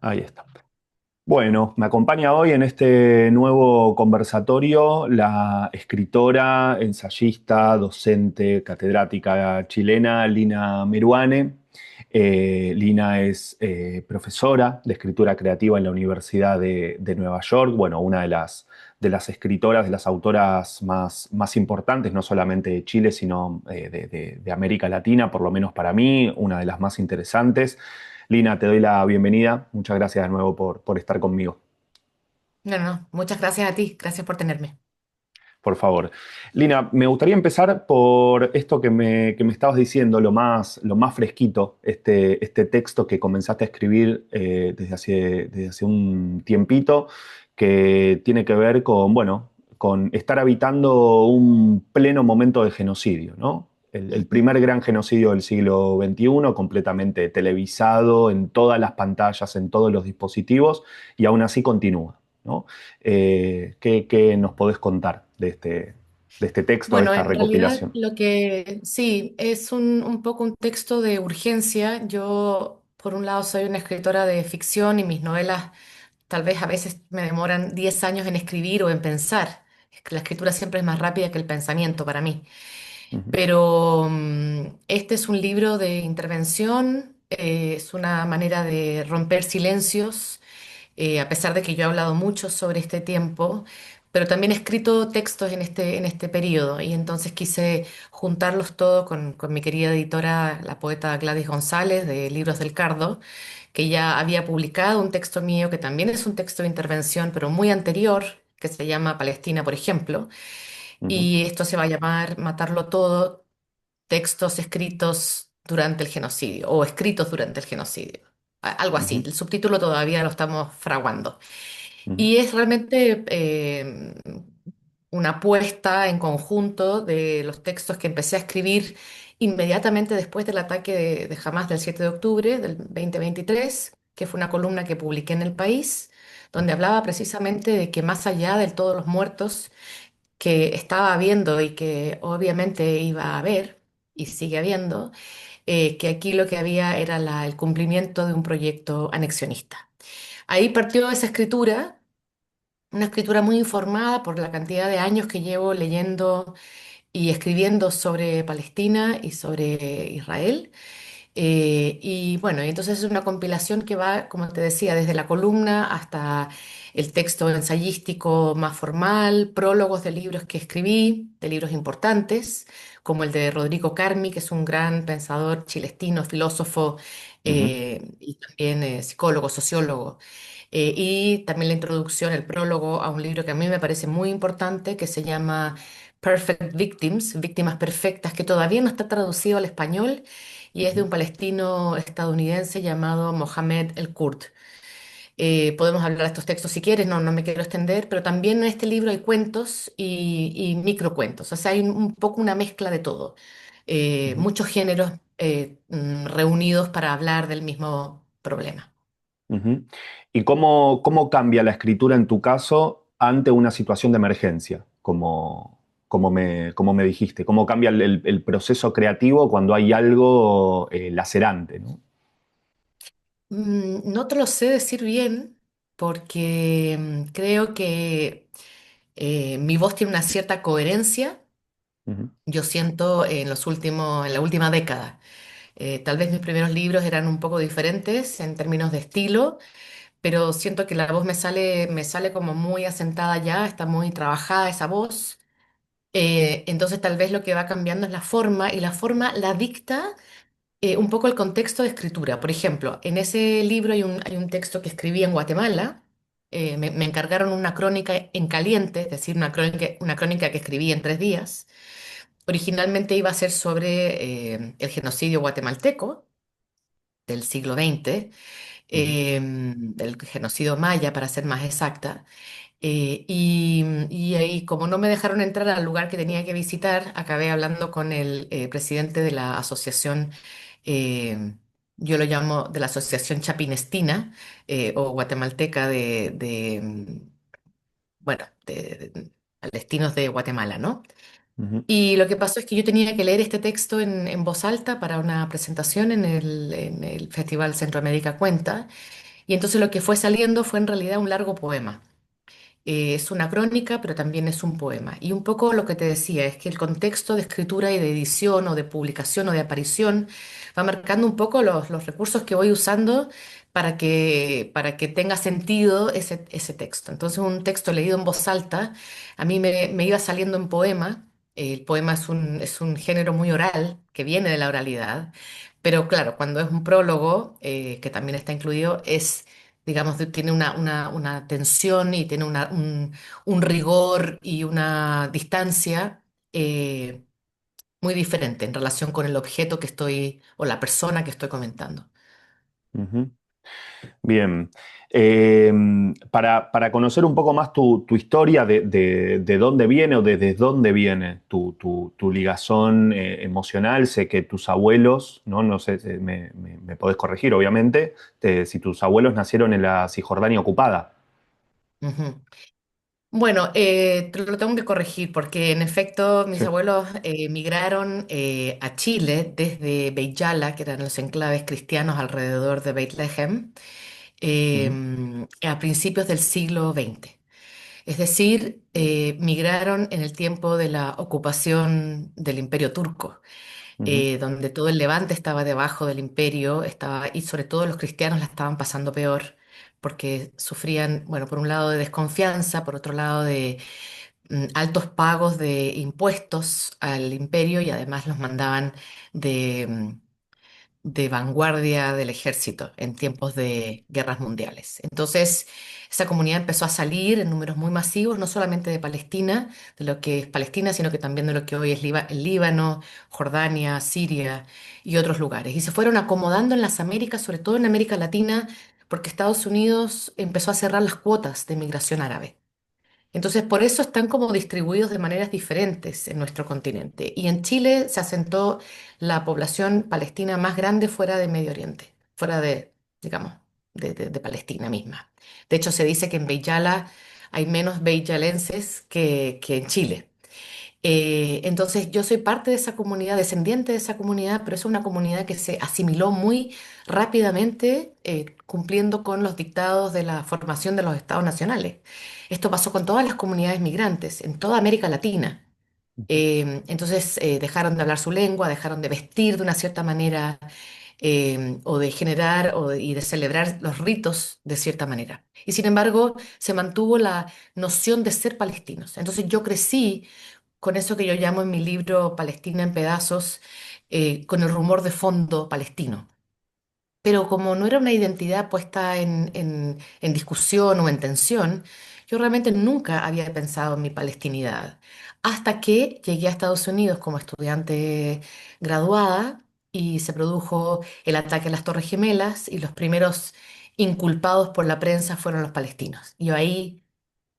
Ahí está. Bueno, me acompaña hoy en este nuevo conversatorio la escritora, ensayista, docente, catedrática chilena Lina Meruane. Lina es profesora de escritura creativa en la Universidad de Nueva York. Bueno, una de las escritoras, de las autoras más importantes, no solamente de Chile, sino de América Latina, por lo menos para mí, una de las más interesantes. Lina, te doy la bienvenida. Muchas gracias de nuevo por estar conmigo, No, no, muchas gracias a ti, gracias por tenerme. por favor. Lina, me gustaría empezar por esto que me estabas diciendo, lo más fresquito, este texto que comenzaste a escribir desde hace un tiempito, que tiene que ver con, bueno, con estar habitando un pleno momento de genocidio, ¿no? El Ujú. primer gran genocidio del siglo XXI, completamente televisado en todas las pantallas, en todos los dispositivos, y aún así continúa, ¿no? ¿Qué nos podés contar de este texto, de Bueno, esta en realidad recopilación? lo que sí, es un poco un texto de urgencia. Yo, por un lado, soy una escritora de ficción y mis novelas tal vez a veces me demoran 10 años en escribir o en pensar. Es que la escritura siempre es más rápida que el pensamiento para mí. Ujú, Pero este es un libro de intervención, es una manera de romper silencios, a pesar de que yo he hablado mucho sobre este tiempo, pero también he escrito textos en este periodo y entonces quise juntarlos todos con mi querida editora, la poeta Gladys González de Libros del Cardo, que ya había publicado un texto mío que también es un texto de intervención, pero muy anterior, que se llama Palestina, por ejemplo, ujú, y esto se va a llamar Matarlo Todo, textos escritos durante el genocidio o escritos durante el genocidio. Algo así, ujú, el subtítulo todavía lo estamos fraguando. ujú, Y es realmente una apuesta en conjunto de los textos que empecé a escribir inmediatamente después del ataque de Hamás del 7 de octubre del 2023, que fue una columna que publiqué en El País, donde hablaba precisamente de que más allá de todos los muertos que estaba habiendo y que obviamente iba a haber y sigue habiendo, que aquí lo que había era el cumplimiento de un proyecto anexionista. Ahí partió esa escritura, una escritura muy informada por la cantidad de años que llevo leyendo y escribiendo sobre Palestina y sobre Israel. Y bueno, y entonces es una compilación que va, como te decía, desde la columna hasta el texto ensayístico más formal, prólogos de libros que escribí, de libros importantes, como el de Rodrigo Carmi, que es un gran pensador chilestino, filósofo ujú, y también psicólogo, sociólogo. Y también la introducción, el prólogo a un libro que a mí me parece muy importante, que se llama Perfect Victims, Víctimas Perfectas, que todavía no está traducido al español y es de ujú, un palestino estadounidense llamado Mohamed El Kurd. Podemos hablar de estos textos si quieres, no, no me quiero extender, pero también en este libro hay cuentos y microcuentos, o sea, hay un poco una mezcla de todo. ujú, Muchos géneros reunidos para hablar del mismo problema. ujú. ¿Y cómo cambia la escritura en tu caso ante una situación de emergencia? Como me dijiste, ¿cómo cambia el proceso creativo cuando hay algo lacerante, ¿no? No te lo sé decir bien porque creo que mi voz tiene una cierta coherencia. Ujú, Yo siento en la última década. Tal vez mis primeros libros eran un poco diferentes en términos de estilo, pero siento que la voz me sale como muy asentada ya, está muy trabajada esa voz. Entonces tal vez lo que va cambiando es la forma y la forma la dicta un poco el contexto de escritura. Por ejemplo, en ese libro hay un texto que escribí en Guatemala. Me encargaron una crónica en caliente, es decir, una crónica que escribí en 3 días. Originalmente iba a ser sobre el genocidio guatemalteco del siglo XX, ujú, del genocidio maya, para ser más exacta. Y ahí, como no me dejaron entrar al lugar que tenía que visitar, acabé hablando con el presidente de la asociación, eh, yo lo llamo de la Asociación Chapinestina o Guatemalteca bueno, de palestinos de Guatemala, ¿no? ujú, Y lo que pasó es que yo tenía que leer este texto en voz alta para una presentación en el Festival Centroamérica Cuenta. Y entonces lo que fue saliendo fue en realidad un largo poema. Es una crónica, pero también es un poema. Y un poco lo que te decía es que el contexto de escritura y de edición o de publicación o de aparición va marcando un poco los recursos que voy usando para que tenga sentido ese texto. Entonces, un texto leído en voz alta, a mí me iba saliendo en poema. El poema es un género muy oral, que viene de la oralidad, pero claro, cuando es un prólogo, que también está incluido, es digamos, tiene una tensión y tiene un rigor y una distancia eh, muy diferente en relación con el objeto que estoy o la persona que estoy comentando. Ujú. Bien. Para conocer un poco más tu historia de dónde viene o desde dónde viene tu ligazón emocional, sé que tus abuelos, ¿no? No sé, me podés corregir, obviamente, si tus abuelos nacieron en la Cisjordania ocupada. Ujú. Bueno, te lo tengo que corregir porque en efecto mis Sí. abuelos migraron a Chile desde Beyala, que eran los enclaves cristianos alrededor de Beit Lehem, Ujú, a principios del siglo XX. Es decir, migraron en el tiempo de la ocupación del Imperio Turco, ujú, donde todo el Levante estaba debajo del imperio, y sobre todo los cristianos la estaban pasando peor, porque sufrían, bueno, por un lado de desconfianza, por otro lado de altos pagos de impuestos al imperio y además los mandaban de, de vanguardia del ejército en tiempos de guerras mundiales. Entonces, esa comunidad empezó a salir en números muy masivos, no solamente de Palestina, de lo que es Palestina, sino que también de lo que hoy es el Líbano, Jordania, Siria y otros lugares. Y se fueron acomodando en las Américas, sobre todo en América Latina, porque Estados Unidos empezó a cerrar las cuotas de migración árabe. Entonces, por eso están como distribuidos de maneras diferentes en nuestro continente. Y en Chile se asentó la población palestina más grande fuera de Medio Oriente, fuera de, digamos, de Palestina misma. De hecho, se dice que en Beyala hay menos beyalenses que en Chile. Entonces yo soy parte de esa comunidad, descendiente de esa comunidad, pero es una comunidad que se asimiló muy rápidamente, cumpliendo con los dictados de la formación de los estados nacionales. Esto pasó con todas las comunidades migrantes en toda América Latina. Entonces dejaron de hablar su lengua, dejaron de vestir de una cierta manera, o de generar y de celebrar los ritos de cierta manera. Y sin embargo, se mantuvo la noción de ser palestinos. Entonces yo crecí con eso que yo llamo en mi libro Palestina en pedazos, con el rumor de fondo palestino. Pero como no era una identidad puesta en discusión o en tensión, yo realmente nunca había pensado en mi palestinidad. Hasta que llegué a Estados Unidos como estudiante graduada y se produjo el ataque a las Torres Gemelas y los primeros inculpados por la prensa fueron los palestinos. Yo ahí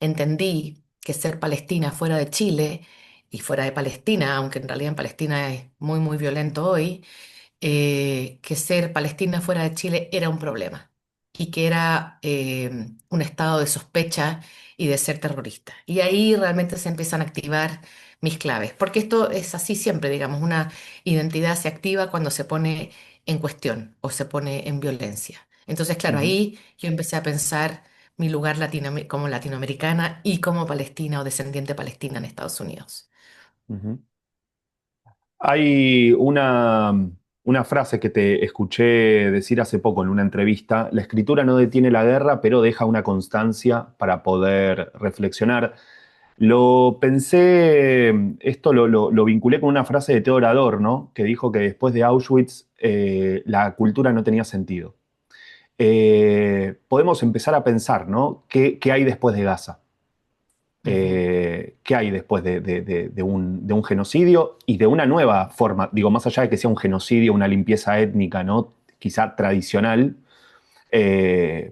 entendí que ser palestina fuera de Chile y fuera de Palestina, aunque en realidad en Palestina es muy, muy violento hoy, que ser palestina fuera de Chile era un problema y que era un estado de sospecha y de ser terrorista. Y ahí realmente se empiezan a activar mis claves, porque esto es así siempre, digamos, una identidad se activa cuando se pone en cuestión o se pone en violencia. Entonces, claro, ujú, ahí yo empecé a pensar mi lugar como latinoamericana y como palestina o descendiente palestina en Estados Unidos. ujú. Hay una frase que te escuché decir hace poco en una entrevista: la escritura no detiene la guerra, pero deja una constancia para poder reflexionar. Lo pensé, esto lo vinculé con una frase de Theodor Adorno, que dijo que después de Auschwitz la cultura no tenía sentido. Podemos empezar a pensar, ¿no? ¿Qué hay después de Gaza? Ujú, ¿Qué hay después de un genocidio y de una nueva forma? Digo, más allá de que sea un genocidio, una limpieza étnica, ¿no? Quizá tradicional,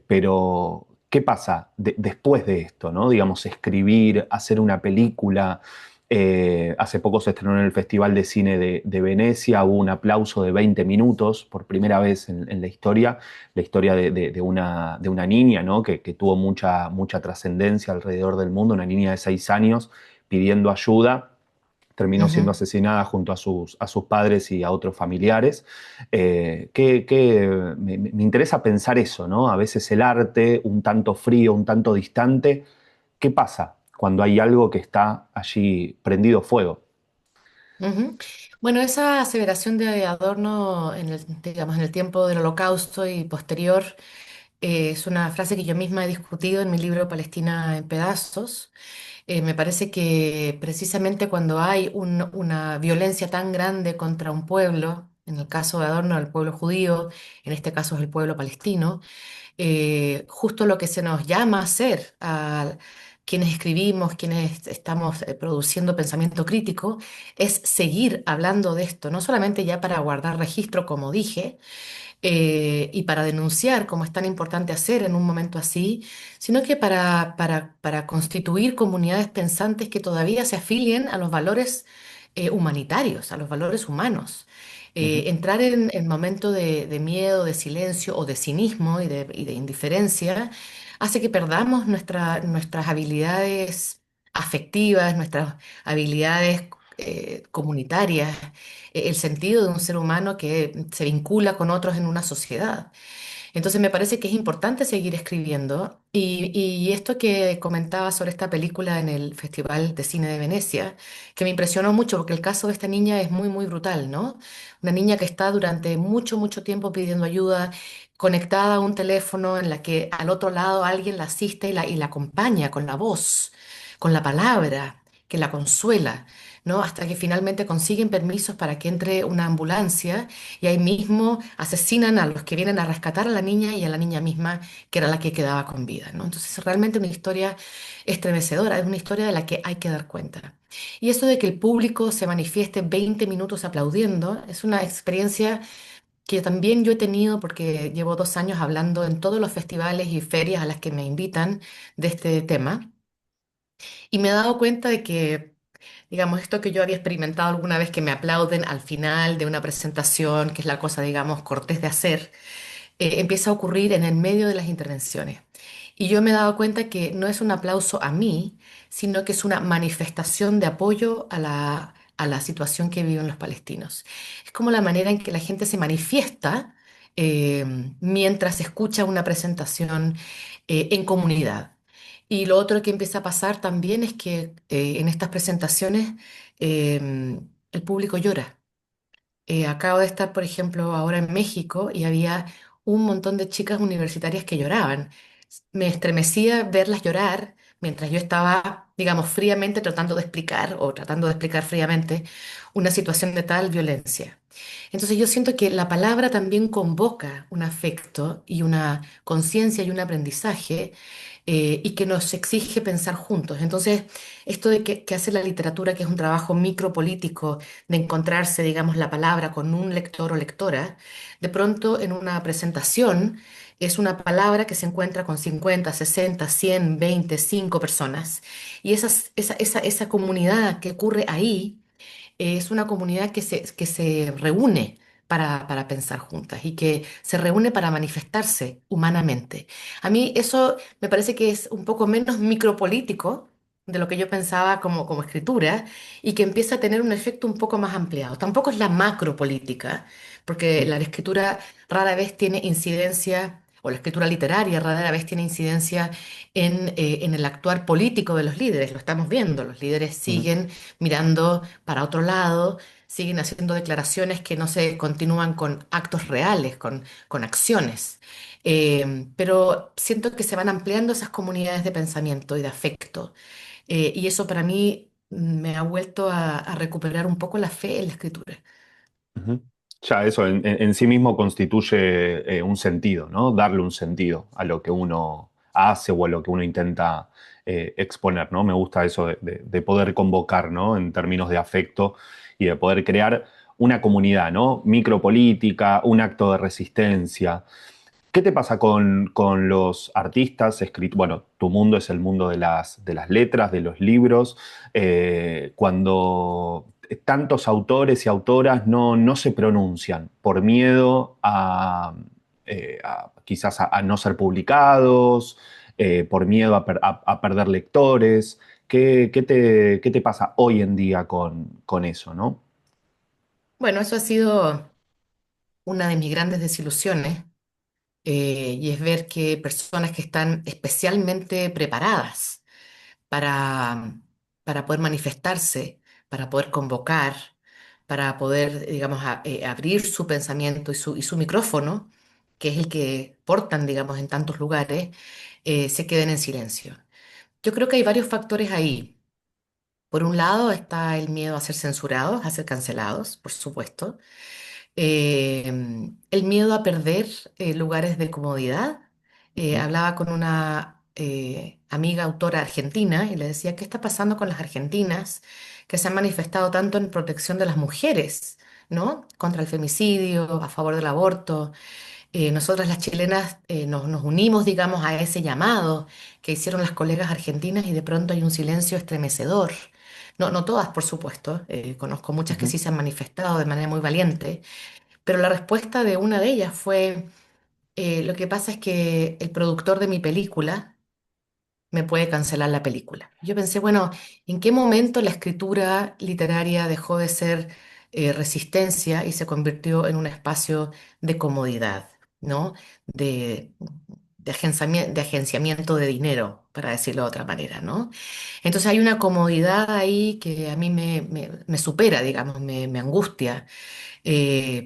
pero ¿qué pasa después de esto, ¿no? Digamos, escribir, hacer una película. Hace poco se estrenó en el Festival de Cine de Venecia, hubo un aplauso de 20 minutos por primera vez en la historia de una niña, ¿no? Que tuvo mucha trascendencia alrededor del mundo, una niña de 6 años pidiendo ayuda terminó siendo Ujú, asesinada junto a sus padres y a otros familiares. Me interesa pensar eso, ¿no? A veces el arte, un tanto frío, un tanto distante, ¿qué pasa cuando hay algo que está allí prendido fuego? ujú. Bueno, esa aseveración de Adorno en el, digamos, en el tiempo del Holocausto y posterior es una frase que yo misma he discutido en mi libro Palestina en pedazos. Me parece que precisamente cuando hay una violencia tan grande contra un pueblo, en el caso de Adorno, el pueblo judío, en este caso es el pueblo palestino, justo lo que se nos llama a hacer a quienes escribimos, quienes estamos produciendo pensamiento crítico, es seguir hablando de esto, no solamente ya para guardar registro, como dije, y para denunciar, como es tan importante hacer en un momento así, sino que para constituir comunidades pensantes que todavía se afilien a los valores humanitarios, a los valores humanos. Ujú, Entrar en momentos de miedo, de silencio o de cinismo y de indiferencia hace que perdamos nuestras habilidades afectivas, nuestras habilidades comunitarias, el sentido de un ser humano que se vincula con otros en una sociedad. Entonces me parece que es importante seguir escribiendo y esto que comentaba sobre esta película en el Festival de Cine de Venecia, que me impresionó mucho porque el caso de esta niña es muy, muy brutal, ¿no? Una niña que está durante mucho, mucho tiempo pidiendo ayuda, conectada a un teléfono en la que al otro lado alguien la asiste y la acompaña con la voz, con la palabra, que la consuela. ¿No? Hasta que finalmente consiguen permisos para que entre una ambulancia y ahí mismo asesinan a los que vienen a rescatar a la niña y a la niña misma, que era la que quedaba con vida, ¿no? Entonces, es realmente una historia estremecedora, es una historia de la que hay que dar cuenta. Y eso de que el público se manifieste 20 minutos aplaudiendo es una experiencia que también yo he tenido porque llevo 2 años hablando en todos los festivales y ferias a las que me invitan de este tema. Y me he dado cuenta de que, digamos, esto que yo había experimentado alguna vez, que me aplauden al final de una presentación, que es la cosa, digamos, cortés de hacer, empieza a ocurrir en el medio de las intervenciones. Y yo me he dado cuenta que no es un aplauso a mí, sino que es una manifestación de apoyo a la situación que viven los palestinos. Es como la manera en que la gente se manifiesta eh, mientras escucha una presentación en comunidad. Y lo otro que empieza a pasar también es que en estas presentaciones el público llora. Acabo de estar, por ejemplo, ahora en México y había un montón de chicas universitarias que lloraban. Me estremecía verlas llorar mientras yo estaba, digamos, fríamente tratando de explicar o tratando de explicar fríamente una situación de tal violencia. Entonces yo siento que la palabra también convoca un afecto y una conciencia y un aprendizaje y que nos exige pensar juntos. Entonces, esto de que hace la literatura, que es un trabajo micropolítico, de encontrarse, digamos, la palabra con un lector o lectora, de pronto en una presentación es una palabra que se encuentra con 50, 60, 100, 20, 5 personas. Y esa comunidad que ocurre ahí es una comunidad que se reúne para pensar juntas y que se reúne para manifestarse humanamente. A mí eso me parece que es un poco menos micropolítico de lo que yo pensaba como escritura y que empieza a tener un efecto un poco más ampliado. Tampoco es la macropolítica, porque la escritura rara vez tiene incidencia, o la escritura literaria rara vez tiene incidencia en el actuar político de los líderes. Lo estamos viendo, los líderes ujú, siguen mirando para otro lado, siguen haciendo declaraciones que no se continúan con actos reales, con acciones. Pero siento que se van ampliando esas comunidades de pensamiento y de afecto. Y eso para mí me ha vuelto a recuperar un poco la fe en la escritura. ujú. Ya eso en sí mismo constituye un sentido, ¿no? Darle un sentido a lo que uno hace o a lo que uno intenta exponer, ¿no? Me gusta eso de poder convocar, ¿no? En términos de afecto y de poder crear una comunidad, ¿no? Micropolítica, un acto de resistencia. ¿Qué te pasa con los artistas? Bueno, tu mundo es el mundo de las letras, de los libros. Cuando tantos autores y autoras no se pronuncian por miedo quizás a no ser publicados, por miedo a perder lectores. qué te pasa hoy en día con eso, ¿no? Bueno, eso ha sido una de mis grandes desilusiones, y es ver que personas que están especialmente preparadas para, para poder manifestarse, para poder convocar, para poder, digamos, abrir su pensamiento y su micrófono, que es el que portan, digamos, en tantos lugares, se queden en silencio. Yo creo que hay varios factores ahí. Por un lado está el miedo a ser censurados, a ser cancelados, por supuesto. El miedo a perder lugares de comodidad. Ujú, Hablaba con una amiga autora argentina y le decía, ¿qué está pasando con las argentinas que se han manifestado tanto en protección de las mujeres, ¿no? Contra el femicidio, a favor del aborto? Nosotras las chilenas nos unimos, digamos, a ese llamado que hicieron las colegas argentinas y de pronto hay un silencio estremecedor. No, no todas, por supuesto. Conozco muchas que ujú, sí se han manifestado de manera muy valiente, pero la respuesta de una de ellas fue, lo que pasa es que el productor de mi película me puede cancelar la película. Yo pensé, bueno, ¿en qué momento la escritura literaria dejó de ser resistencia y se convirtió en un espacio de comodidad, ¿no? De, de agenciamiento de dinero, para decirlo de otra manera, ¿no? Entonces hay una comodidad ahí que a mí me supera, digamos, me angustia.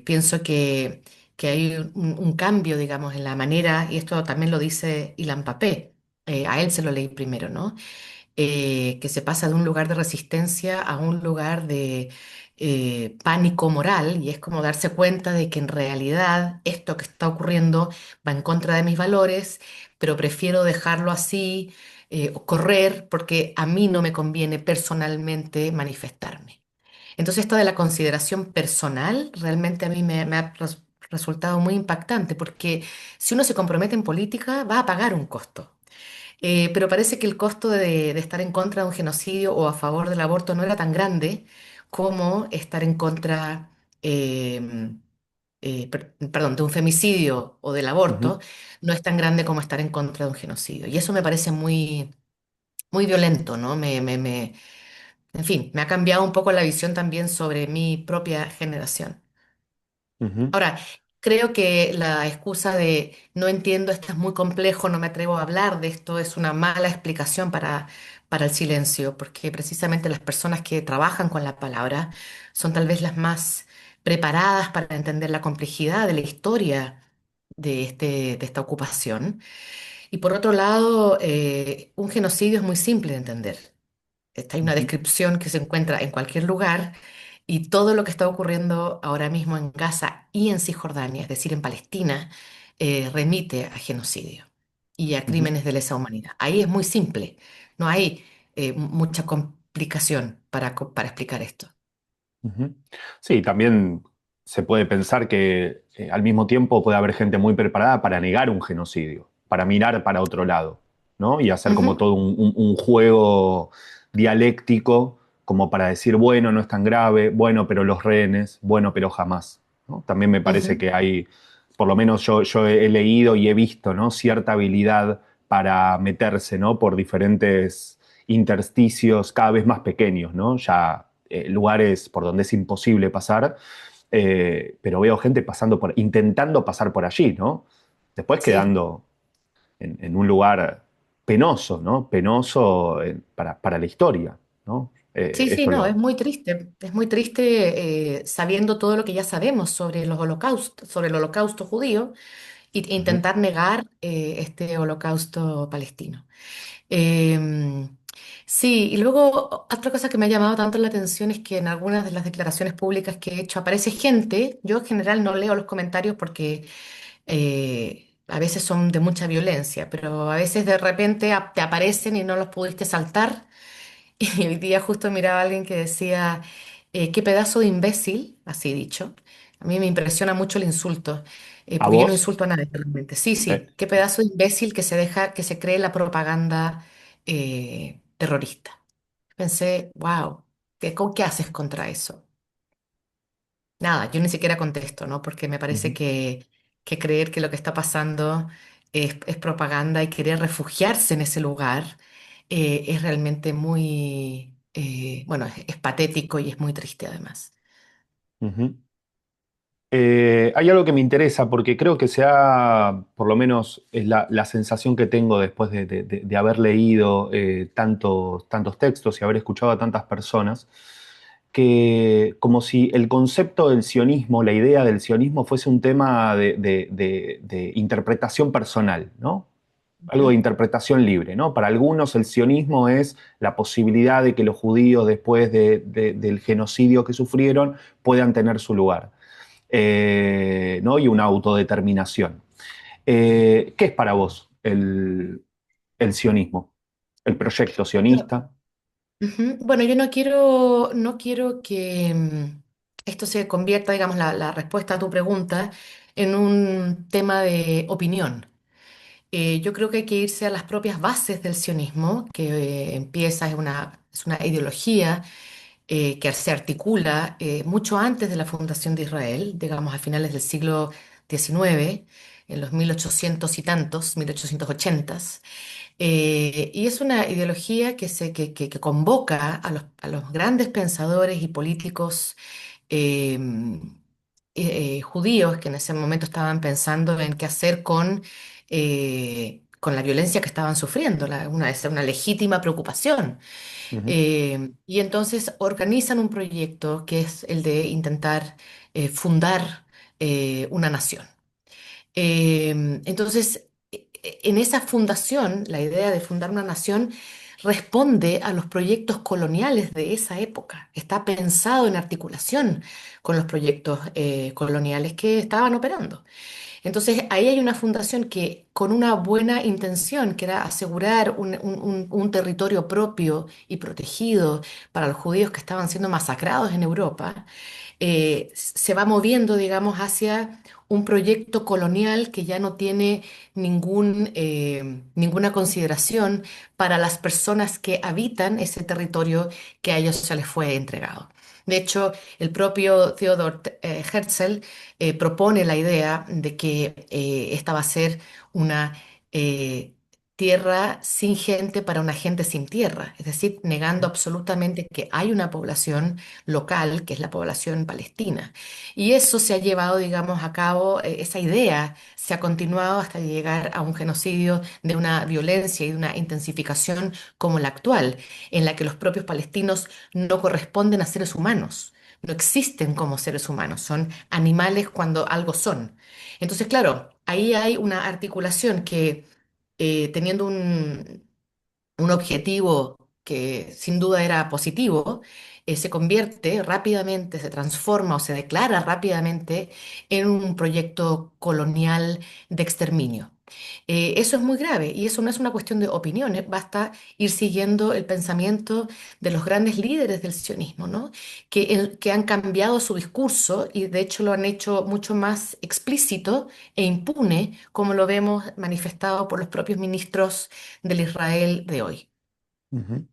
Pienso que hay un cambio, digamos, en la manera, y esto también lo dice Ilan Papé, a él se lo leí primero, ¿no? Que se pasa de un lugar de resistencia a un lugar de pánico moral, y es como darse cuenta de que en realidad esto que está ocurriendo va en contra de mis valores, pero prefiero dejarlo así, o correr, porque a mí no me conviene personalmente manifestarme. Entonces, esto de la consideración personal realmente a mí me ha resultado muy impactante, porque si uno se compromete en política, va a pagar un costo. Pero parece que el costo de estar en contra de un genocidio o a favor del aborto no era tan grande como estar en contra, perdón, de un femicidio o del ujú, aborto, no es tan grande como estar en contra de un genocidio. Y eso me parece muy, muy violento, ¿no? En fin, me ha cambiado un poco la visión también sobre mi propia generación. ujú, Ahora, creo que la excusa de no entiendo, esto es muy complejo, no me atrevo a hablar de esto, es una mala explicación para el silencio, porque precisamente las personas que trabajan con la palabra son tal vez las más preparadas para entender la complejidad de la historia de esta ocupación. Y por otro lado, un genocidio es muy simple de entender. Hay una ujú, descripción que se encuentra en cualquier lugar y todo lo que está ocurriendo ahora mismo en Gaza y en Cisjordania, es decir, en Palestina, remite a genocidio y a ujú, crímenes de lesa humanidad. Ahí es muy simple, no hay mucha complicación para explicar esto. ujú. Sí, también se puede pensar que al mismo tiempo puede haber gente muy preparada para negar un genocidio, para mirar para otro lado, ¿no? Y hacer como Ujú, todo un juego dialéctico, como para decir, bueno, no es tan grave, bueno, pero los rehenes, bueno, pero jamás, ¿no? También me parece ujú. que hay, por lo menos yo he leído y he visto, ¿no? Cierta habilidad para meterse, ¿no? Por diferentes intersticios cada vez más pequeños, ¿no? Ya lugares por donde es imposible pasar, pero veo gente pasando por, intentando pasar por allí, ¿no? Después Sí. quedando en un lugar penoso, ¿no? Penoso para la historia, ¿no? Sí, sí, Esto no, lo... es muy triste sabiendo todo lo que ya sabemos sobre el holocausto judío e Ujú. intentar negar este holocausto palestino. Em, sí, y luego otra cosa que me ha llamado tanto la atención es que en algunas de las declaraciones públicas que he hecho aparece gente, yo en general no leo los comentarios porque a veces son de mucha violencia, pero a veces de repente te aparecen y no los pudiste saltar. Y hoy día justo miraba a alguien que decía, qué pedazo de imbécil, así dicho. A mí me impresiona mucho el insulto, ¿A porque yo no vos? insulto a nadie realmente. Sí, Eh, sí, qué pedazo de imbécil que se deja, que se cree la propaganda terrorista. Pensé, wow, ¿qué haces contra eso? Nada, yo ni siquiera contesto, ¿no? Porque me parece ujú, que creer que lo que está pasando es propaganda y querer refugiarse en ese lugar es realmente muy, bueno, es patético y es muy triste además. Ujú. Hay algo que me interesa porque creo que por lo menos es la sensación que tengo después de haber leído tantos textos y haber escuchado a tantas personas, que como si el concepto del sionismo, la idea del sionismo fuese un tema de interpretación personal, ¿no? Algo de Ujú. interpretación libre, ¿no? Para algunos el sionismo es la posibilidad de que los judíos, después del genocidio que sufrieron, puedan tener su lugar, ¿no? Y una autodeterminación. ¿Qué es para vos el sionismo? ¿El proyecto sionista? Ujú. Bueno, yo no quiero que esto se convierta, digamos, la respuesta a tu pregunta en un tema de opinión. Yo creo que hay que irse a las propias bases del sionismo, que es una ideología que se articula mucho antes de la fundación de Israel, digamos a finales del siglo XIX, en los 1800 y tantos, 1880. Y es una ideología que convoca a los grandes pensadores y políticos eh, judíos que en ese momento estaban pensando en qué hacer con la violencia que estaban sufriendo, una legítima preocupación. Ujú, Y entonces organizan un proyecto que es el de intentar fundar una nación. Entonces, en esa fundación, la idea de fundar una nación responde a los proyectos coloniales de esa época. Está pensado en articulación con los proyectos coloniales que estaban operando. Entonces, ahí hay una fundación que con una buena intención, que era asegurar un territorio propio y protegido para los judíos que estaban siendo masacrados en Europa, se va moviendo, digamos, hacia un proyecto colonial que ya no tiene ninguna consideración para las personas que habitan ese territorio que a ellos se les fue entregado. De hecho, el propio Theodor Herzl propone la idea de que esta va a ser una eh, tierra sin gente para una gente sin tierra, es decir, negando absolutamente que hay una población local, que es la población palestina. Y eso se ha llevado, digamos, a cabo, esa idea se ha continuado hasta llegar a un genocidio de una violencia y de una intensificación como la actual, en la que los propios palestinos no corresponden a seres humanos. No existen como seres humanos, son animales cuando algo son. Entonces, claro, ahí hay una articulación que teniendo un objetivo que sin duda era positivo, se convierte rápidamente, se transforma o se declara rápidamente en un proyecto colonial de exterminio. Eso es muy grave y eso no es una cuestión de opiniones, basta ir siguiendo el pensamiento de los grandes líderes del sionismo, ¿no? Que han cambiado su discurso y de hecho lo han hecho mucho más explícito e impune, como lo vemos manifestado por los propios ministros del Israel de hoy. ujú.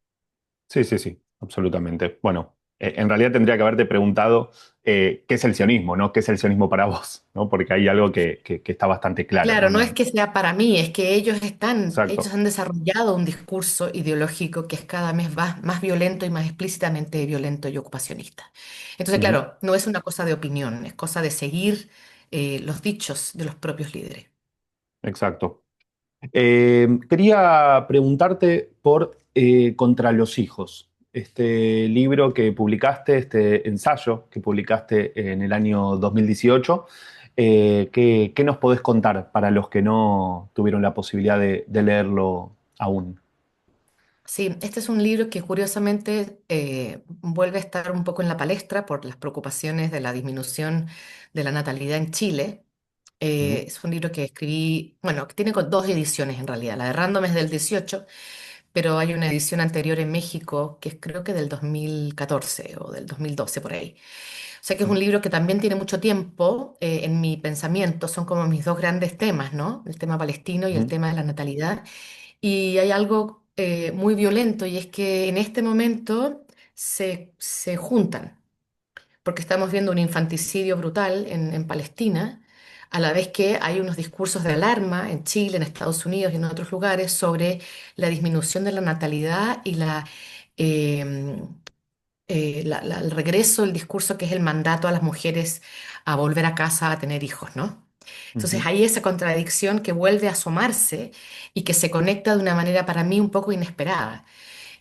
Sí, sí, sí, absolutamente. Bueno, en realidad tendría que haberte preguntado qué es el sionismo, ¿no? ¿Qué es el sionismo para vos? ¿No? Porque hay algo que está bastante claro, ¿no? Claro, no es No, que sea para mí, es que ellos exacto. han desarrollado un discurso ideológico que es cada vez más violento y más explícitamente violento y ocupacionista. Entonces, Ujú, claro, no es una cosa de opinión, es cosa de seguir los dichos de los propios líderes. exacto. Quería preguntarte por Contra los hijos, este libro que publicaste, este ensayo que publicaste en el año 2018. ¿Qué nos podés contar para los que no tuvieron la posibilidad de leerlo aún? Sí, este es un libro que curiosamente vuelve a estar un poco en la palestra por las preocupaciones de la disminución de la natalidad en Chile. Ujú, Es un libro que escribí, bueno, que tiene dos ediciones en realidad. La de Random es del 18, pero hay una edición anterior en México que es creo que del 2014 o del 2012 por ahí. O sea que es un libro que también tiene mucho tiempo en mi pensamiento. Son como mis dos grandes temas, ¿no? El tema palestino y el ujú, tema de la natalidad. Y hay algo muy violento y es que en este momento se juntan porque estamos viendo un infanticidio brutal en Palestina. a la vez que hay unos discursos de alarma en Chile, en Estados Unidos y en otros lugares sobre la disminución de la natalidad y eh, el regreso, el discurso que es el mandato a las mujeres a volver a casa a tener hijos, ¿no? Entonces Ujú, hay esa contradicción que vuelve a asomarse y que se conecta de una manera para mí un poco inesperada.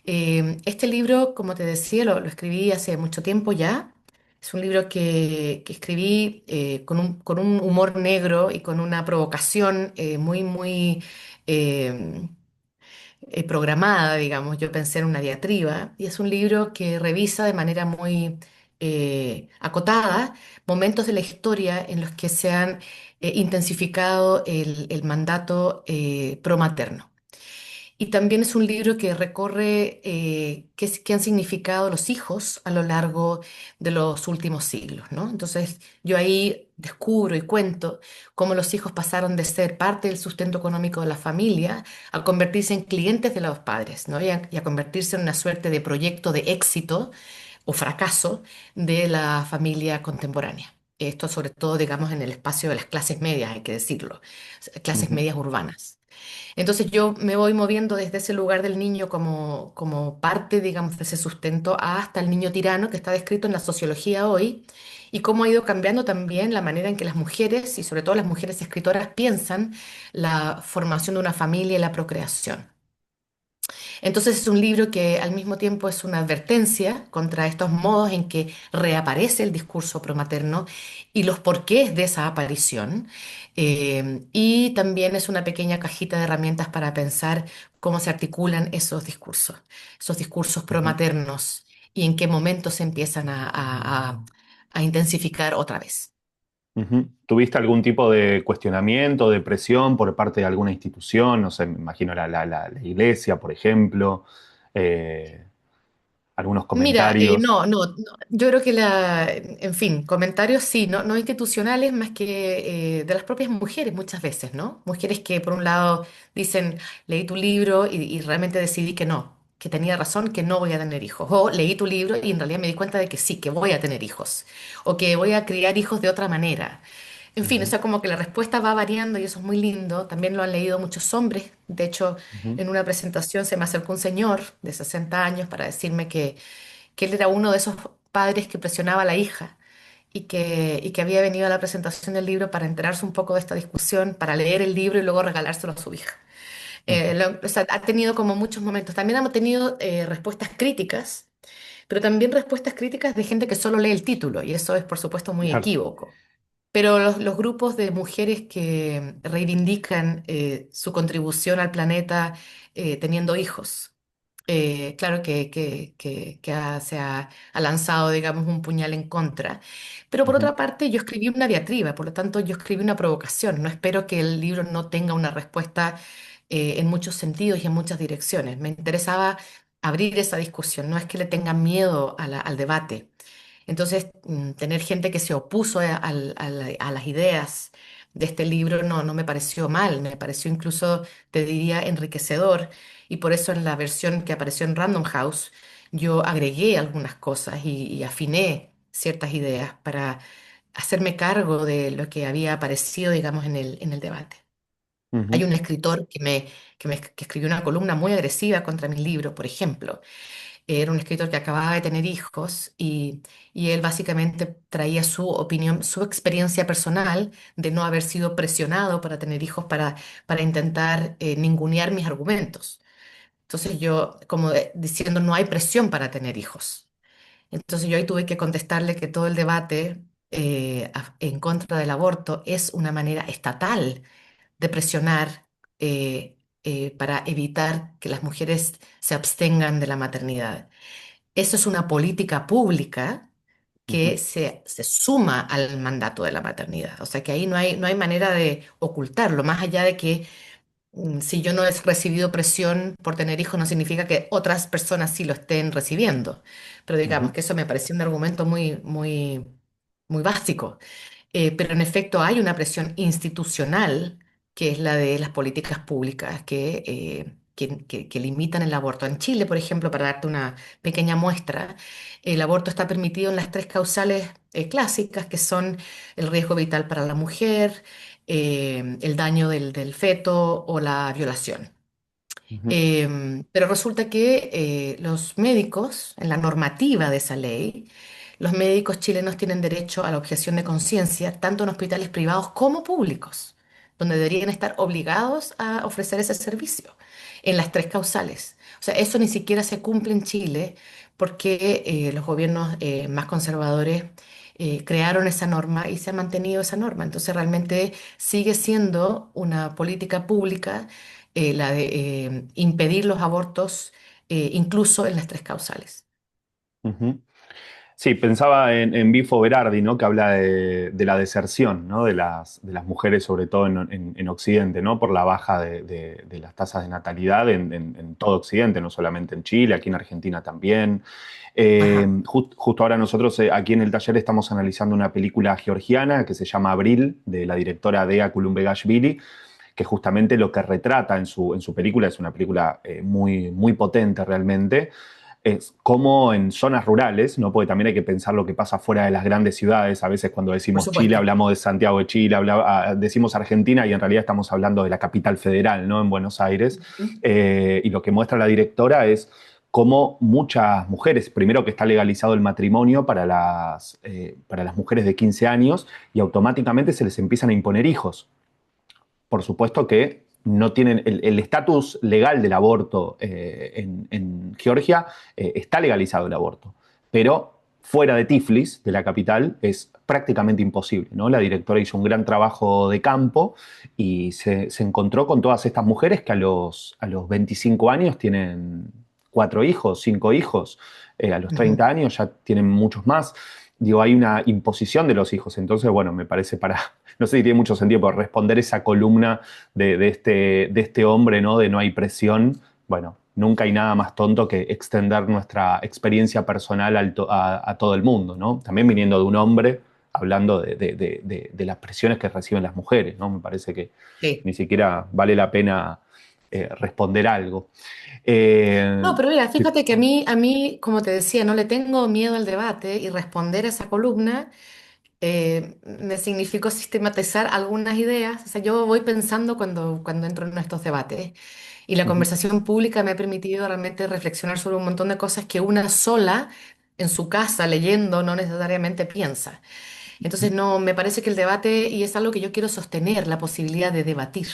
Este libro, como te decía, lo escribí hace mucho tiempo ya. Es un libro que escribí con un humor negro y con una provocación muy eh, programada, digamos. Yo pensé en una diatriba y es un libro que revisa de manera muy acotada momentos de la historia en los que se han intensificado el mandato promaterno. Y también es un libro que recorre qué han significado los hijos a lo largo de los últimos siglos, ¿no? Entonces yo ahí descubro y cuento cómo los hijos pasaron de ser parte del sustento económico de la familia a convertirse en clientes de los padres, ¿no? Y a convertirse en una suerte de proyecto de éxito o fracaso de la familia contemporánea. Esto sobre todo, digamos, en el espacio de las clases medias, hay que decirlo, clases ujú, medias urbanas. Entonces yo me voy moviendo desde ese lugar del niño como parte, digamos, de ese sustento hasta el niño tirano que está descrito en la sociología hoy y cómo ha ido cambiando también la manera en que las mujeres, y sobre todo las mujeres escritoras, piensan la formación de una familia y la procreación. Entonces es un libro que al mismo tiempo es una advertencia contra estos modos en que reaparece el discurso promaterno y los porqués de esa aparición. Y también es una pequeña cajita de herramientas para pensar cómo se articulan esos discursos ujú. promaternos y en qué momento se empiezan a intensificar otra vez. Ujú. ¿Tuviste algún tipo de cuestionamiento, de presión por parte de alguna institución? No sé, me imagino la iglesia, por ejemplo, eh, algunos Mira, comentarios. yo creo que en fin, comentarios sí, no institucionales más que de las propias mujeres muchas veces, ¿no? Mujeres que por un lado dicen, leí tu libro y realmente decidí que no, que tenía razón, que no voy a tener hijos. O leí tu libro y en realidad me di cuenta de que sí, que voy a tener hijos. O que voy a criar hijos de otra manera. En fin, o Ujú, sea, como que la respuesta va variando y eso es muy lindo. También lo han leído muchos hombres. De hecho, ujú, en una presentación se me acercó un señor de 60 años para decirme que él era uno de esos padres que presionaba a la hija y que había venido a la presentación del libro para enterarse un poco de esta discusión, para leer el libro y luego regalárselo a su hija. ujú. O sea, ha tenido como muchos momentos. También hemos tenido respuestas críticas, pero también respuestas críticas de gente que solo lee el título, y eso es por supuesto muy Claro. equívoco. Pero los grupos de mujeres que reivindican su contribución al planeta teniendo hijos, claro que se ha lanzado, digamos, un puñal en contra. Pero por Ujú, otra parte, yo escribí una diatriba, por lo tanto, yo escribí una provocación. No espero que el libro no tenga una respuesta en muchos sentidos y en muchas direcciones. Me interesaba abrir esa discusión, no es que le tengan miedo al debate. Entonces, tener gente que se opuso a las ideas de este libro no me pareció mal, me pareció incluso, te diría, enriquecedor. Y por eso en la versión que apareció en Random House, yo agregué algunas cosas y afiné ciertas ideas para hacerme cargo de lo que había aparecido, digamos, en el debate. Hay ujú, un escritor que escribió una columna muy agresiva contra mi libro, por ejemplo. Era un escritor que acababa de tener hijos y él básicamente traía su opinión, su experiencia personal de no haber sido presionado para tener hijos para intentar ningunear mis argumentos. Entonces yo, como diciendo, no hay presión para tener hijos. Entonces yo ahí tuve que contestarle que todo el debate en contra del aborto es una manera estatal de presionar para evitar que las mujeres se abstengan de la maternidad. Eso es una política pública ujú, que se suma al mandato de la maternidad. O sea que ahí no hay manera de ocultarlo, más allá de que si yo no he recibido presión por tener hijos, no significa que otras personas sí lo estén recibiendo. Pero digamos ujú, que eso me pareció un argumento muy básico. Pero en efecto hay una presión institucional, que es la de las políticas públicas que limitan el aborto. En Chile, por ejemplo, para darte una pequeña muestra, el aborto está permitido en las tres causales clásicas, que son el riesgo vital para la mujer, el daño del feto o la violación. Ujú, Pero resulta que los médicos, en la normativa de esa ley, los médicos chilenos tienen derecho a la objeción de conciencia, tanto en hospitales privados como públicos, donde deberían estar obligados a ofrecer ese servicio, en las tres causales. O sea, eso ni siquiera se cumple en Chile porque los gobiernos más conservadores crearon esa norma y se ha mantenido esa norma. Entonces, realmente sigue siendo una política pública la de impedir los abortos, incluso en las tres causales. ujú. Sí, pensaba en Bifo Berardi, ¿no? Que habla de la deserción, ¿no? De las mujeres, sobre todo en Occidente, ¿no? Por la baja de las tasas de natalidad en todo Occidente, no solamente en Chile, aquí en Argentina también. Ajá. Justo ahora nosotros aquí en el taller estamos analizando una película georgiana que se llama Abril, de la directora Dea Kulumbegashvili, que justamente lo que retrata en su película, es una película muy, muy potente realmente, es cómo en zonas rurales, ¿no? Porque también hay que pensar lo que pasa fuera de las grandes ciudades. A veces cuando Por decimos Chile supuesto. hablamos de Santiago de Chile, decimos Argentina y en realidad estamos hablando de la capital federal, ¿no? En Buenos Aires. Ujú. Y lo que muestra la directora es cómo muchas mujeres, primero que está legalizado el matrimonio para las mujeres de 15 años y automáticamente se les empiezan a imponer hijos. Por supuesto que no tienen el estatus legal del aborto en Georgia, está legalizado el aborto, pero fuera de Tiflis, de la capital, es prácticamente imposible, ¿no? La directora hizo un gran trabajo de campo y se encontró con todas estas mujeres que a los 25 años tienen 4 hijos, 5 hijos, a los 30 Ujú. años ya tienen muchos más. Digo, hay una imposición de los hijos, entonces, bueno, me parece no sé si tiene mucho sentido, por responder esa columna de este hombre, ¿no? De no hay presión. Bueno, nunca hay nada más tonto que extender nuestra experiencia personal a todo el mundo, ¿no? También viniendo de un hombre, hablando de las presiones que reciben las mujeres, ¿no? Me parece que Sí. ni siquiera vale la pena responder algo. Eh, No, pero mira, te- fíjate que como te decía, no le tengo miedo al debate y responder a esa columna me significó sistematizar algunas ideas. O sea, yo voy pensando cuando entro en estos debates y la Ujú, conversación pública me ha permitido realmente reflexionar sobre un montón de cosas que una sola en su casa leyendo no necesariamente piensa. Entonces, no, me parece que el debate, y es algo que yo quiero sostener, la posibilidad de debatir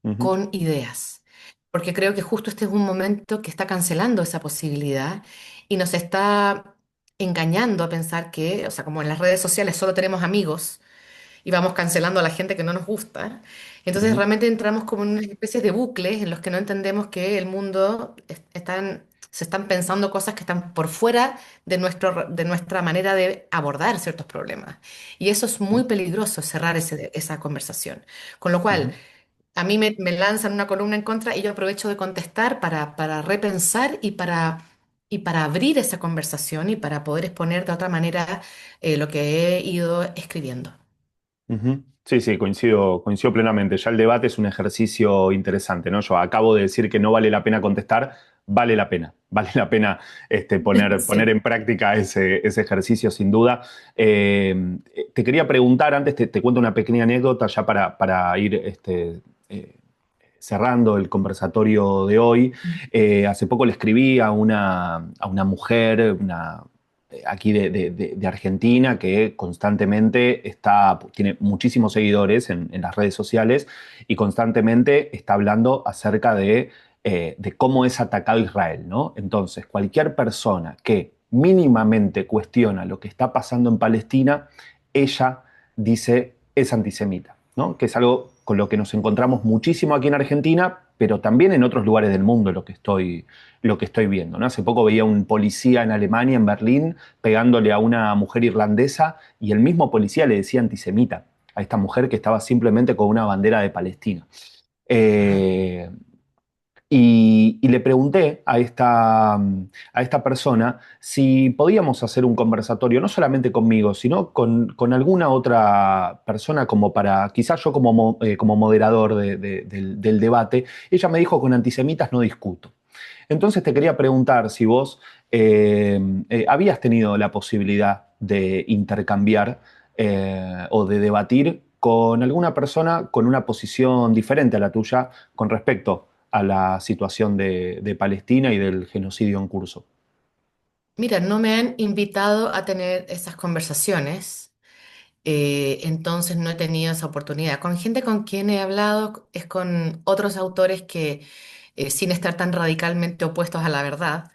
ujú, con ideas, porque creo que justo este es un momento que está cancelando esa posibilidad y nos está engañando a pensar que, o sea, como en las redes sociales solo tenemos amigos y vamos cancelando a la gente que no nos gusta, entonces ujú, realmente entramos como en una especie de bucles en los que no entendemos que el mundo se están pensando cosas que están por fuera de nuestra manera de abordar ciertos problemas. Y eso es muy peligroso, cerrar esa conversación. Con lo cual, ujú, a mí me lanzan una columna en contra y yo aprovecho de contestar para repensar y para abrir esa conversación y para poder exponer de otra manera lo que he ido escribiendo. ujú. Sí, sí, coincido plenamente. Ya el debate es un ejercicio interesante, ¿no? Yo acabo de decir que no vale la pena contestar, vale la pena poner Sí. en práctica ese ejercicio sin duda. Te quería preguntar, antes te cuento una pequeña anécdota ya para ir eh, cerrando el conversatorio de hoy. Hace poco le escribí a una mujer, aquí de Argentina, que constantemente tiene muchísimos seguidores en las redes sociales y constantemente está hablando acerca de cómo es atacado Israel, ¿no? Entonces, cualquier persona que mínimamente cuestiona lo que está pasando en Palestina, ella dice es antisemita, ¿no? Que es algo con lo que nos encontramos muchísimo aquí en Argentina, pero también en otros lugares del mundo lo que estoy viendo, ¿no? Hace poco veía un policía en Alemania, en Berlín, pegándole a una mujer irlandesa y el mismo policía le decía antisemita a esta mujer que estaba simplemente con una bandera de Palestina. Ajá. Eh, y le pregunté a esta persona si podíamos hacer un conversatorio, no solamente conmigo, sino con alguna otra persona, como para, quizás yo como moderador del debate. Ella me dijo, con antisemitas no discuto. Entonces te quería preguntar si vos habías tenido la posibilidad de intercambiar o de debatir con alguna persona con una posición diferente a la tuya con respecto a la situación de Palestina y del genocidio en curso. Mira, no me han invitado a tener esas conversaciones, entonces no he tenido esa oportunidad. Con gente con quien he hablado es con otros autores que, sin estar tan radicalmente opuestos a la verdad,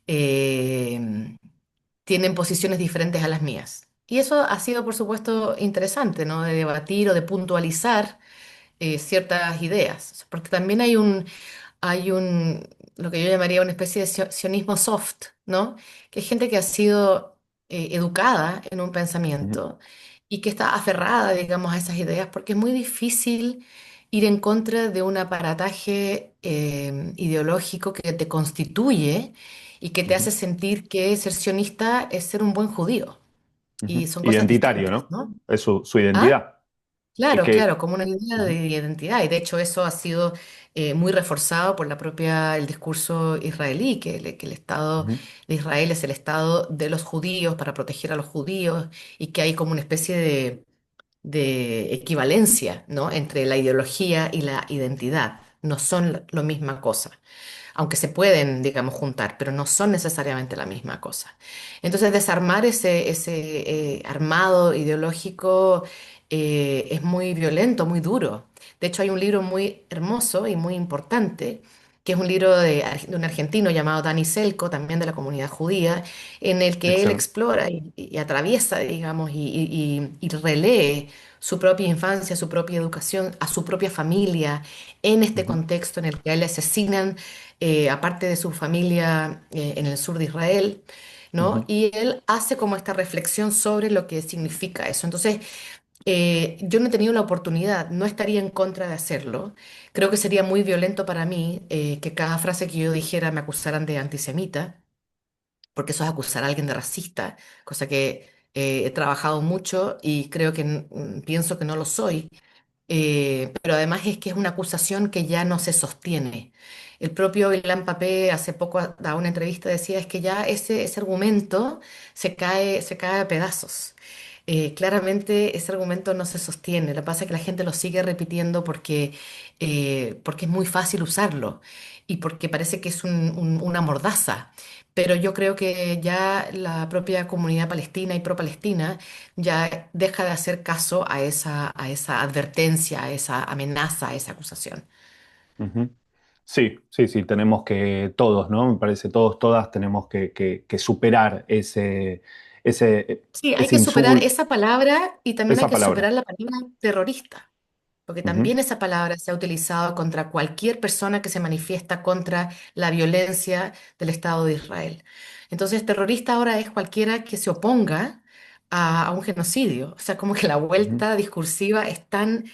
eh, tienen posiciones diferentes a las mías. Y eso ha sido, por supuesto, interesante, ¿no? De debatir o de puntualizar ciertas ideas, porque también hay un, lo que yo llamaría una especie de sionismo soft, ¿no? Que es gente que ha sido educada en un Ujú, pensamiento y que está aferrada, digamos, a esas ideas, porque es muy difícil ir en contra de un aparataje ideológico que te constituye y que te ujú, hace sentir que ser sionista es ser un buen judío. Y ujú. son cosas Identitario, distintas, ¿no? ¿no? Es su ¿Ah? identidad. Es Claro, claro, que... como una idea de Ujú, identidad. Y de hecho eso ha sido muy reforzado por el discurso israelí, que el Estado ujú, de Israel es el Estado de los judíos para proteger a los judíos y que hay como una especie de equivalencia, ¿no? Entre la ideología y la identidad. No son la misma cosa, aunque se pueden, digamos, juntar, pero no son necesariamente la misma cosa. Entonces, desarmar ese armado ideológico es muy violento, muy duro. De hecho, hay un libro muy hermoso y muy importante, que es un libro de un argentino llamado Dani Selko, también de la comunidad judía, en el que él excelente. explora y atraviesa, digamos, y relee su propia infancia, su propia educación, a su propia familia, en este Ujú, contexto en el que a él le asesinan, aparte de su familia en el sur de Israel, ¿no? ujú, Y él hace como esta reflexión sobre lo que significa eso. Entonces, yo no he tenido la oportunidad, no estaría en contra de hacerlo. Creo que sería muy violento para mí que cada frase que yo dijera me acusaran de antisemita, porque eso es acusar a alguien de racista, cosa que he trabajado mucho y creo que pienso que no lo soy. Pero además es que es una acusación que ya no se sostiene. El propio Ilan Pappé hace poco daba una entrevista, decía, es que ya ese argumento se cae a pedazos. Claramente ese argumento no se sostiene. Lo que pasa es que la gente lo sigue repitiendo porque es muy fácil usarlo y porque parece que es una mordaza. Pero yo creo que ya la propia comunidad palestina y pro-palestina ya deja de hacer caso a esa advertencia, a esa amenaza, a esa acusación. ujú. Sí, sí, sí, tenemos que todos, ¿no? Me parece todos, todas tenemos que superar ese, Sí, hay ese que superar insulto, esa palabra y también hay esa que palabra. superar la palabra terrorista, porque Ujú, también esa palabra se ha utilizado contra cualquier persona que se manifiesta contra la violencia del Estado de Israel. Entonces, terrorista ahora es cualquiera que se oponga a un genocidio. O sea, como que la ujú, vuelta discursiva es tan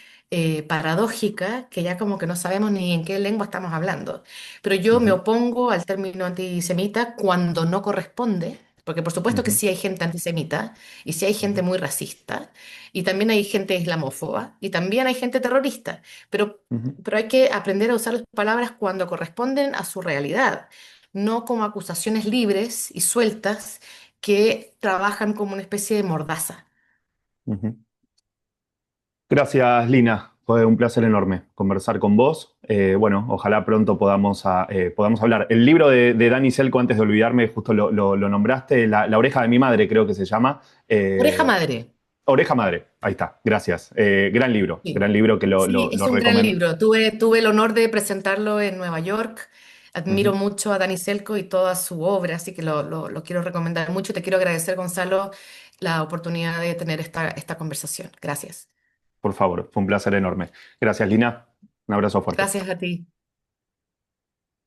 paradójica que ya como que no sabemos ni en qué lengua estamos hablando. Pero yo me ujú, opongo al término antisemita cuando no corresponde, porque por supuesto que ujú, sí hay gente antisemita y sí hay gente ujú, muy racista. Y también hay gente islamófoba y también hay gente terrorista, pero, ujú, pero hay que aprender a usar las palabras cuando corresponden a su realidad, no como acusaciones libres y sueltas que trabajan como una especie de mordaza. ujú. Gracias, Lina. Fue un placer enorme conversar con vos. Bueno, ojalá pronto podamos hablar. El libro de Dani Selco, antes de olvidarme, justo lo nombraste, la oreja de mi madre, creo que se llama. Oreja Eh, madre. Oreja Madre, ahí está, gracias. Sí, gran libro que sí, lo es un gran recomiendo. libro. Tuve el honor de presentarlo en Nueva York. Admiro Ujú. mucho a Dani Selco y toda su obra, así que lo quiero recomendar mucho. Te quiero agradecer, Gonzalo, la oportunidad de tener esta conversación. Gracias. Por favor, fue un placer enorme. Gracias, Lina. Un abrazo fuerte. Gracias a ti.